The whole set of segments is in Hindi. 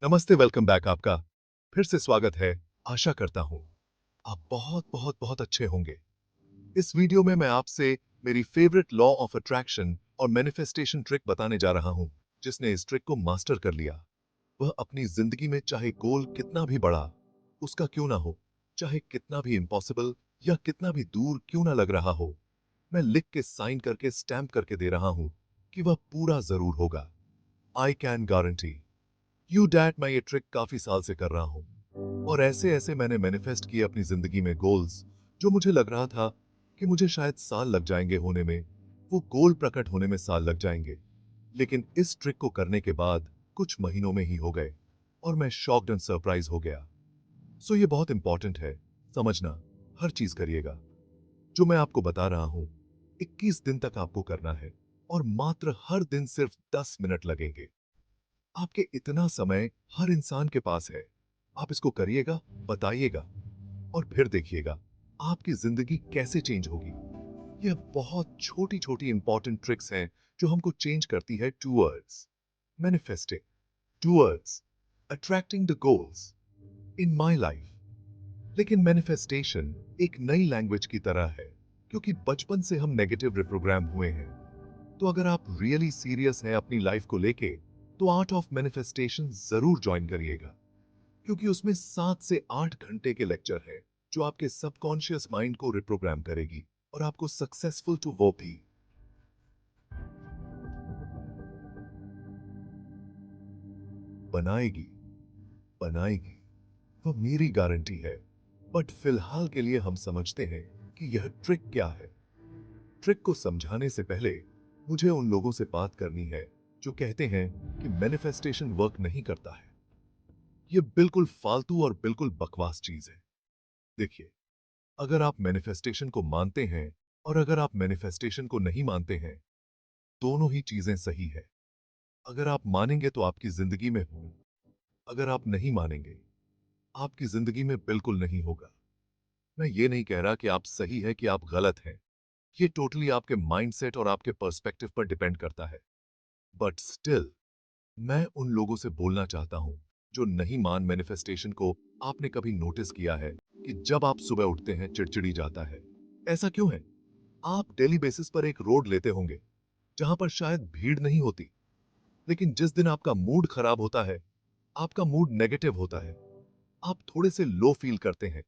नमस्ते, वेलकम बैक आपका फिर से स्वागत है। आशा करता हूं आप बहुत बहुत बहुत अच्छे होंगे। इस वीडियो में मैं आपसे मेरी फेवरेट लॉ ऑफ अट्रैक्शन और मैनिफेस्टेशन ट्रिक बताने जा रहा हूं। जिसने इस ट्रिक को मास्टर कर लिया, वह अपनी जिंदगी में चाहे गोल कितना भी बड़ा उसका क्यों ना हो, चाहे कितना भी इम्पॉसिबल या कितना भी दूर क्यों ना लग रहा हो, मैं लिख के साइन करके स्टैम्प करके दे रहा हूं कि वह पूरा जरूर होगा। I can guarantee you that मैं ये ट्रिक काफी साल से कर रहा हूं और ऐसे ऐसे मैंने मैनिफेस्ट किए अपनी जिंदगी में गोल्स जो मुझे लग रहा था कि मुझे शायद साल लग जाएंगे होने में, वो गोल प्रकट होने में साल लग जाएंगे। लेकिन इस ट्रिक को करने के बाद कुछ महीनों में ही हो गए और मैं शॉक्ड एंड सरप्राइज हो गया। सो ये बहुत इंपॉर्टेंट है समझना। हर चीज करिएगा जो मैं आपको बता रहा हूं, 21 दिन तक आपको करना है और मात्र हर दिन सिर्फ 10 मिनट लगेंगे। आपके इतना समय हर इंसान के पास है। आप इसको करिएगा, बताइएगा और फिर देखिएगा आपकी जिंदगी कैसे चेंज होगी। यह बहुत छोटी छोटी इंपॉर्टेंट ट्रिक्स हैं जो हमको चेंज करती है towards manifesting, towards attracting the goals in my life. लेकिन मैनिफेस्टेशन एक नई लैंग्वेज की तरह है, क्योंकि बचपन से हम नेगेटिव रिप्रोग्राम हुए हैं। तो अगर आप रियली सीरियस हैं अपनी लाइफ को लेके, तो आर्ट ऑफ मैनिफेस्टेशन जरूर ज्वाइन करिएगा, क्योंकि उसमें 7 से 8 घंटे के लेक्चर है जो आपके सबकॉन्शियस माइंड को रिप्रोग्राम करेगी और आपको सक्सेसफुल टू वो भी बनाएगी, बनाएगी। वो मेरी गारंटी है। बट फिलहाल के लिए हम समझते हैं कि यह ट्रिक क्या है। ट्रिक को समझाने से पहले मुझे उन लोगों से बात करनी है जो कहते हैं कि मैनिफेस्टेशन वर्क नहीं करता है। यह बिल्कुल फालतू और बिल्कुल बकवास चीज है। देखिए, अगर आप मैनिफेस्टेशन को मानते हैं और अगर आप मैनिफेस्टेशन को नहीं मानते हैं, दोनों ही चीजें सही है। अगर आप मानेंगे तो आपकी जिंदगी में हो, अगर आप नहीं मानेंगे आपकी जिंदगी में बिल्कुल नहीं होगा। मैं ये नहीं कह रहा कि आप सही है कि आप गलत हैं। ये टोटली आपके माइंडसेट और आपके पर्सपेक्टिव पर डिपेंड करता है। बट स्टिल मैं उन लोगों से बोलना चाहता हूं जो नहीं मान मैनिफेस्टेशन को। आपने कभी नोटिस किया है कि जब आप सुबह उठते हैं चिड़चिड़ी जाता है? ऐसा क्यों है? आप डेली बेसिस पर एक रोड लेते होंगे जहां पर शायद भीड़ नहीं होती, लेकिन जिस दिन आपका मूड खराब होता है, आपका मूड नेगेटिव होता है, आप थोड़े से लो फील करते हैं,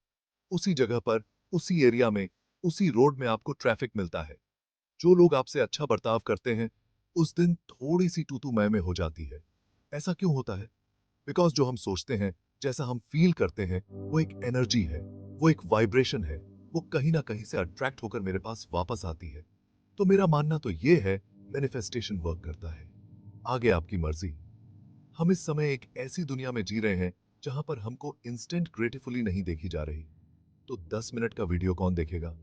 उसी जगह पर, उसी एरिया में, उसी रोड में आपको ट्रैफिक मिलता है। जो लोग आपसे अच्छा बर्ताव करते हैं, उस दिन थोड़ी सी तू मैं हो जाती है। ऐसा क्यों होता है? बिकॉज जो हम सोचते हैं, जैसा हम फील करते हैं, वो एक एनर्जी है, वो एक वाइब्रेशन है। वो कहीं ना कहीं से अट्रैक्ट होकर मेरे पास वापस आती है। तो मेरा मानना तो ये है, मैनिफेस्टेशन वर्क करता है। आगे आपकी मर्जी। हम इस समय एक ऐसी दुनिया में जी रहे हैं जहां पर हमको इंस्टेंट ग्रेटिफुली नहीं देखी जा रही। तो 10 मिनट का वीडियो कौन देखेगा?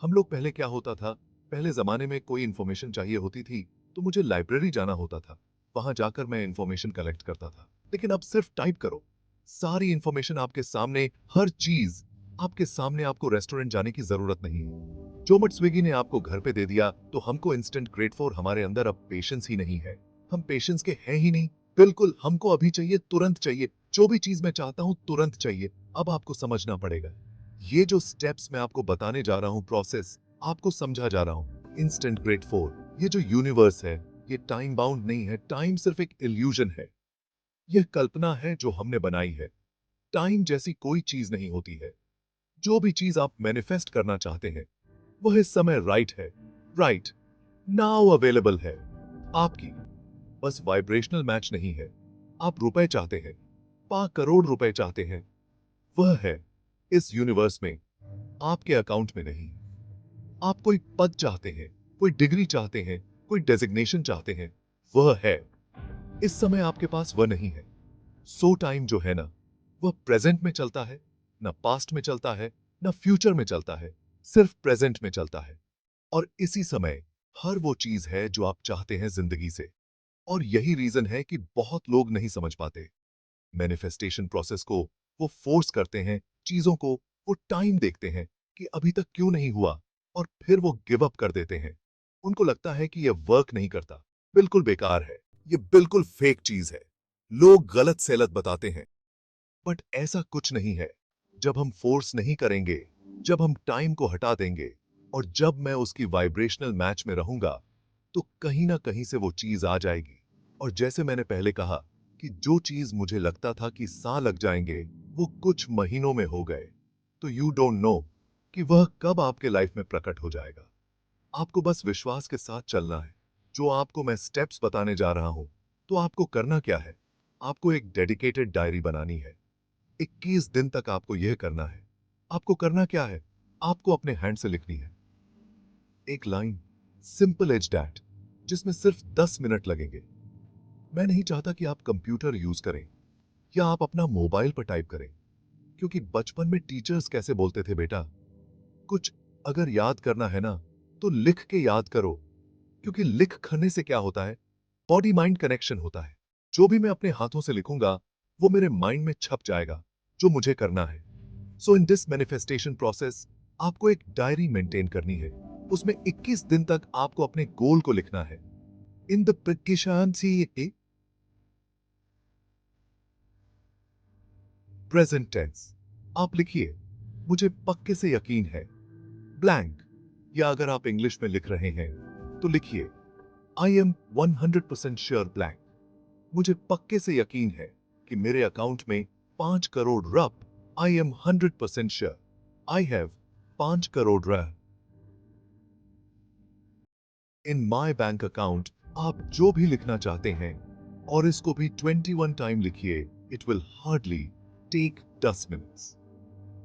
हम लोग पहले क्या होता था, पहले जमाने में कोई इंफॉर्मेशन चाहिए होती थी तो मुझे लाइब्रेरी जाना होता था। वहां जाकर मैं इंफॉर्मेशन कलेक्ट करता था। लेकिन अब सिर्फ टाइप करो, सारी इंफॉर्मेशन आपके सामने, हर चीज आपके सामने। आपको रेस्टोरेंट जाने की जरूरत नहीं है। जोमैट स्विगी ने आपको घर पे दे दिया, तो हमको इंस्टेंट ग्रेटफुल, हमारे अंदर अब पेशेंस ही नहीं है। हम पेशेंस के हैं ही नहीं। बिल्कुल, हमको अभी चाहिए, तुरंत चाहिए। जो भी चीज मैं चाहता हूं तुरंत चाहिए। अब आपको समझना पड़ेगा। ये जो स्टेप्स मैं आपको बताने जा रहा हूं, प्रोसेस आपको समझा जा रहा हूं, इंस्टेंट ग्रेटफुल, ये जो यूनिवर्स है, ये टाइम बाउंड नहीं है। टाइम सिर्फ एक इल्यूजन है। यह कल्पना है जो हमने बनाई है। टाइम जैसी कोई चीज नहीं होती है। जो भी चीज आप मैनिफेस्ट करना चाहते हैं, वह इस समय राइट है, राइट नाउ अवेलेबल है आपकी। बस वाइब्रेशनल मैच नहीं है। आप रुपए चाहते हैं, 5 करोड़ रुपए चाहते हैं, वह है इस यूनिवर्स में, आपके अकाउंट में नहीं। आप कोई पद चाहते हैं, कोई डिग्री चाहते हैं, कोई डेजिग्नेशन चाहते हैं, वह है इस समय आपके पास, वह नहीं है। सो टाइम जो है ना, वह प्रेजेंट में चलता है, ना पास्ट में चलता है, ना फ्यूचर में चलता है, सिर्फ प्रेजेंट में चलता है। और इसी समय हर वो चीज है जो आप चाहते हैं जिंदगी से। और यही रीजन है कि बहुत लोग नहीं समझ पाते मैनिफेस्टेशन प्रोसेस को। वो फोर्स करते हैं चीजों को, वो टाइम देखते हैं कि अभी तक क्यों नहीं हुआ, और फिर वो गिव अप कर देते हैं। उनको लगता है कि यह वर्क नहीं करता, बिल्कुल बेकार है, ये बिल्कुल फेक चीज है। लोग गलत सलत बताते हैं, बट ऐसा कुछ नहीं है। जब हम फोर्स नहीं करेंगे, जब हम टाइम को हटा देंगे और जब मैं उसकी वाइब्रेशनल मैच में रहूंगा, तो कहीं ना कहीं से वो चीज आ जाएगी। और जैसे मैंने पहले कहा कि जो चीज मुझे लगता था कि साल लग जाएंगे, वो कुछ महीनों में हो गए। तो यू डोंट नो कि वह कब आपके लाइफ में प्रकट हो जाएगा। आपको बस विश्वास के साथ चलना है। जो आपको मैं स्टेप्स बताने जा रहा हूं, तो आपको करना क्या है? आपको एक डेडिकेटेड डायरी बनानी है। 21 दिन तक आपको यह करना है। आपको करना क्या है? आपको अपने हैंड से लिखनी है एक लाइन, सिंपल एज डैट, जिसमें सिर्फ 10 मिनट लगेंगे। मैं नहीं चाहता कि आप कंप्यूटर यूज करें या आप अपना मोबाइल पर टाइप करें, क्योंकि बचपन में टीचर्स कैसे बोलते थे, बेटा कुछ अगर याद करना है ना, तो लिख के याद करो। क्योंकि लिख करने से क्या होता है, बॉडी माइंड कनेक्शन होता है। जो भी मैं अपने हाथों से लिखूंगा, वो मेरे माइंड में छप जाएगा, जो मुझे करना है। सो इन दिस मैनिफेस्टेशन प्रोसेस, आपको एक डायरी मेंटेन करनी है। उसमें 21 दिन तक आपको अपने गोल को लिखना है। इन द प्रेजेंट टेंस आप लिखिए, मुझे पक्के से यकीन है, ब्लैंक। या अगर आप इंग्लिश में लिख रहे हैं, तो लिखिए, आई एम 100% श्योर ब्लैंक। मुझे पक्के से यकीन है कि मेरे अकाउंट में 5 करोड़ रप। I am 100% sure I have 5 crore रप इन माई बैंक अकाउंट। आप जो भी लिखना चाहते हैं, और इसको भी 21 टाइम लिखिए। It will hardly take 10 minutes.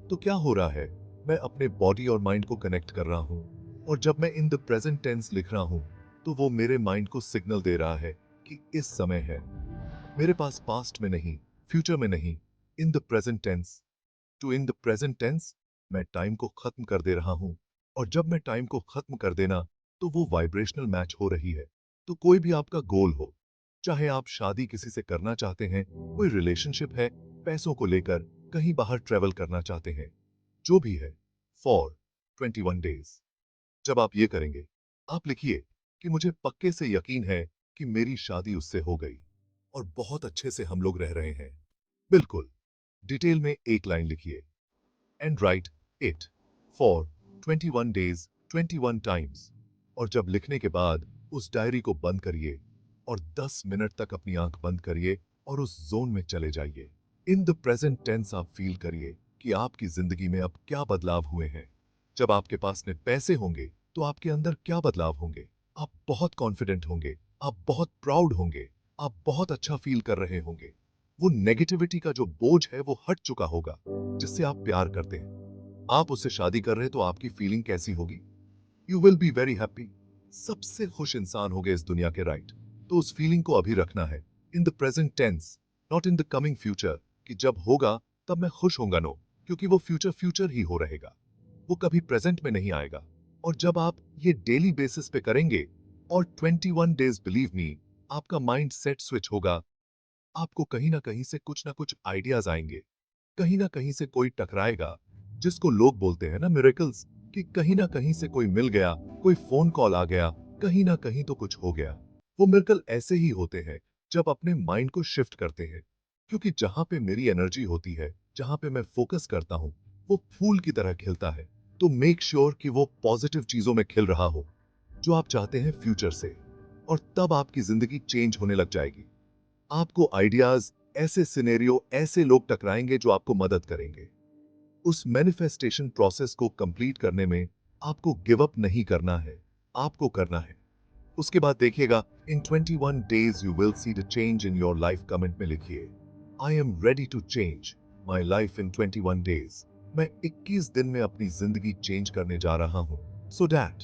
तो क्या हो रहा है, मैं अपने बॉडी और माइंड को कनेक्ट कर रहा हूं। और जब मैं इन द प्रेजेंट टेंस लिख रहा हूं, तो वो मेरे माइंड को सिग्नल दे रहा है कि इस समय है। मेरे पास पास्ट में नहीं, फ्यूचर में नहीं, in the present tense. To in the present tense, मैं टाइम को खत्म कर दे रहा हूं। और जब मैं टाइम को खत्म कर देना, तो वो वाइब्रेशनल मैच हो रही है। तो कोई भी आपका गोल हो, चाहे आप शादी किसी से करना चाहते हैं, कोई रिलेशनशिप है, पैसों को लेकर, कहीं बाहर ट्रेवल करना चाहते हैं, जो भी है, फॉर 21 डेज जब आप ये करेंगे, आप लिखिए कि मुझे पक्के से यकीन है कि मेरी शादी उससे हो गई और बहुत अच्छे से हम लोग रह रहे हैं। बिल्कुल डिटेल में एक लाइन लिखिए, and right it for 21 days 21 times. और जब लिखने के बाद उस डायरी को बंद करिए और 10 मिनट तक अपनी आंख बंद करिए और उस जोन में चले जाइए। इन द प्रेजेंट टेंस आप फील करिए कि आपकी जिंदगी में अब क्या बदलाव हुए हैं। जब आपके पास में पैसे होंगे, तो आपके अंदर क्या बदलाव होंगे? आप बहुत कॉन्फिडेंट होंगे, आप बहुत प्राउड होंगे, आप बहुत अच्छा फील कर रहे होंगे। वो नेगेटिविटी का जो बोझ है, वो हट चुका होगा। जिससे आप प्यार करते हैं, आप उससे शादी कर रहे हैं, तो आपकी फीलिंग कैसी होगी? You will be very happy. सबसे खुश इंसान होगे इस दुनिया के, राइट? तो उस फीलिंग को अभी रखना है in the present tense, not in the coming future, कि जब होगा तब मैं खुश होऊंगा। नो, क्योंकि वो फ्यूचर फ्यूचर ही हो रहेगा, वो कभी प्रेजेंट में नहीं आएगा। और जब आप ये डेली बेसिस पे करेंगे और 21 डेज, बिलीव मी, आपका माइंड सेट स्विच होगा। आपको कहीं ना कहीं से कुछ ना कुछ आइडियाज आएंगे, कहीं ना कहीं से कोई टकराएगा, जिसको लोग बोलते हैं ना मिरेकल्स, कि कहीं ना कहीं से कोई मिल गया, कोई फोन कॉल आ गया, कहीं ना कहीं तो कुछ हो गया। वो मिरेकल ऐसे ही होते हैं जब अपने माइंड को शिफ्ट करते हैं। क्योंकि जहां पे मेरी एनर्जी होती है, जहां पे मैं फोकस करता हूं, वो फूल की तरह खिलता है। तो मेक श्योर कि वो पॉजिटिव चीजों में खिल रहा हो, जो आप चाहते हैं फ्यूचर से। और तब आपकी जिंदगी चेंज होने लग जाएगी। आपको आइडियाज, ऐसे सिनेरियो, ऐसे लोग टकराएंगे जो आपको मदद करेंगे। उस मैनिफेस्टेशन प्रोसेस को कंप्लीट करने में आपको गिव अप नहीं करना है, आपको करना है। उसके बाद देखिएगा, in 21 days you will see the change in your life. Comment में लिखिए, I am ready to change my life in 21 days. मैं 21 दिन में अपनी जिंदगी चेंज करने जा रहा हूं। सो डैट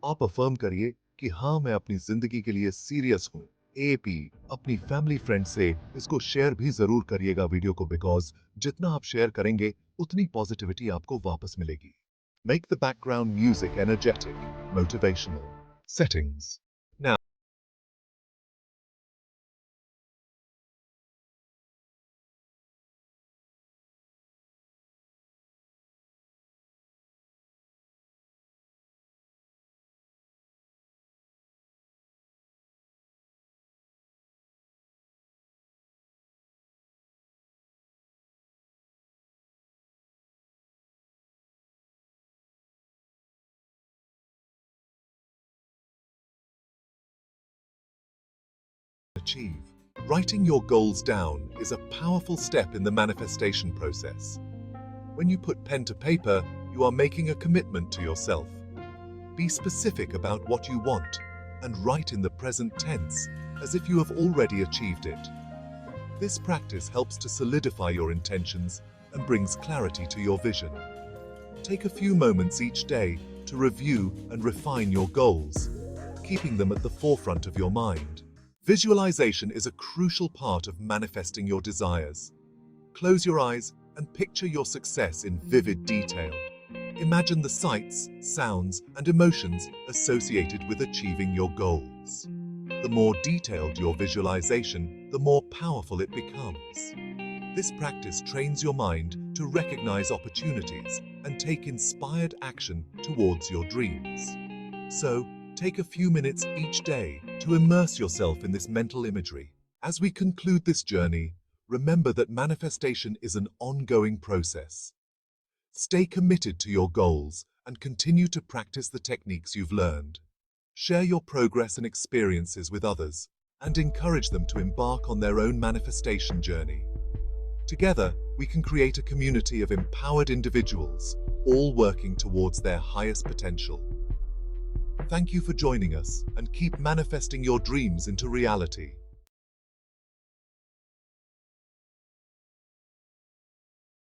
आप अफर्म करिए कि हाँ, मैं अपनी जिंदगी के लिए सीरियस हूँ। एपी अपनी फैमिली फ्रेंड से इसको शेयर भी जरूर करिएगा वीडियो को, बिकॉज जितना आप शेयर करेंगे, उतनी पॉजिटिविटी आपको वापस मिलेगी। Make the background music energetic, motivational settings. achieve. Writing your goals down is a powerful step in the manifestation process. When you put pen to paper, you are making a commitment to yourself. Be specific about what you want and write in the present tense as if you have already achieved it. This practice helps to solidify your intentions and brings clarity to your vision. Take a few moments each day to review and refine your goals, keeping them at the forefront of your mind. Visualization is a crucial part of manifesting your desires. Close your eyes and picture your success in vivid detail. Imagine the sights, sounds, and emotions associated with achieving your goals. The more detailed your visualization, the more powerful it becomes. This practice trains your mind to recognize opportunities and take inspired action towards your dreams. So, take a few minutes each day to immerse yourself in this mental imagery. As we conclude this journey, remember that manifestation is an ongoing process. Stay committed to your goals and continue to practice the techniques you've learned. Share your progress and experiences with others and encourage them to embark on their own manifestation journey. Together, we can create a community of empowered individuals, all working towards their highest potential. Thank you for joining us, and keep manifesting your dreams into reality.